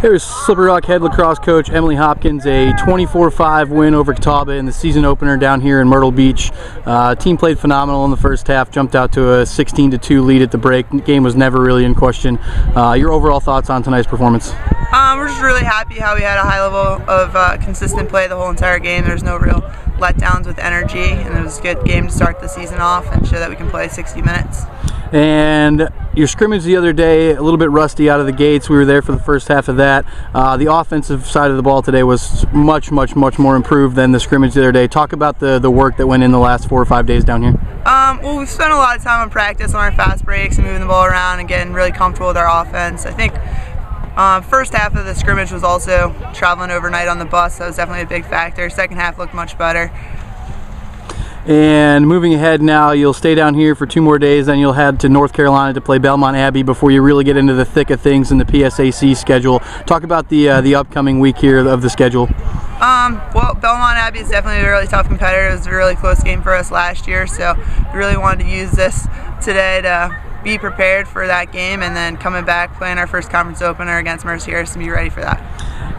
Here's Slippery Rock head lacrosse coach Emily Hopkins, a 24-5 win over Catawba in the season opener down here in Myrtle Beach. Team played phenomenal in the first half, jumped out to a 16-2 lead at the break. The game was never really in question. Your overall thoughts on tonight's performance? We're just really happy how we had a high level of consistent play the whole entire game. There's no real letdowns with energy, and it was a good game to start the season off and show that we can play 60 minutes. And your scrimmage the other day, a little bit rusty out of the gates. We were there for the first half of that. The offensive side of the ball today was much more improved than the scrimmage the other day. Talk about the work that went in the last 4 or 5 days down here. Well, we've spent a lot of time on practice on our fast breaks and moving the ball around and getting really comfortable with our offense. I think first half of the scrimmage was also traveling overnight on the bus. That was definitely a big factor. Second half looked much better. And moving ahead now, you'll stay down here for 2 more days, then you'll head to North Carolina to play Belmont Abbey before you really get into the thick of things in the PSAC schedule. Talk about the upcoming week here of the schedule. Well, Belmont Abbey is definitely a really tough competitor. It was a really close game for us last year, so we really wanted to use this today to be prepared for that game, and then coming back, playing our first conference opener against Mercyhurst and be ready for that.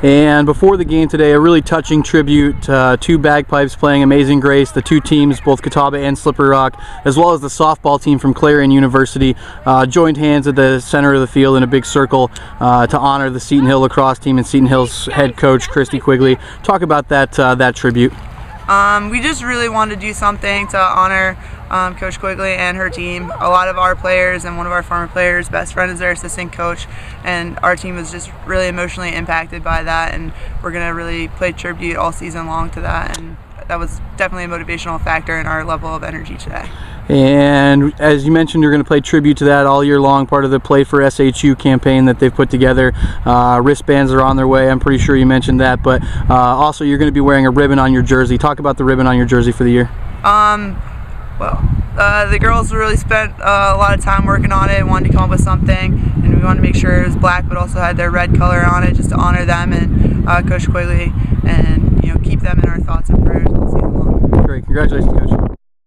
And before the game today, a really touching tribute to 2 bagpipes playing Amazing Grace, the 2 teams, both Catawba and Slippery Rock, as well as the softball team from Clarion University, joined hands at the center of the field in a big circle to honor the Seton Hill Lacrosse team and Seton Hill's head coach, Christy Quigley. Talk about that tribute. We just really wanted to do something to honor Coach Quigley and her team. A lot of our players and one of our former players' best friend is their assistant coach, and our team was just really emotionally impacted by that, and we're going to really play tribute all season long to that, and that was definitely a motivational factor in our level of energy today. And as you mentioned, you're going to play tribute to that all year long, part of the Play for SHU campaign that they've put together. Wristbands are on their way, I'm pretty sure you mentioned that, but also you're going to be wearing a ribbon on your jersey. Talk about the ribbon on your jersey for the year. Well, the girls really spent a lot of time working on it and wanted to come up with something, and we wanted to make sure it was black but also had their red color on it just to honor them and Coach Quigley, and keep them in our thoughts and prayers all season long. Great, congratulations, Coach.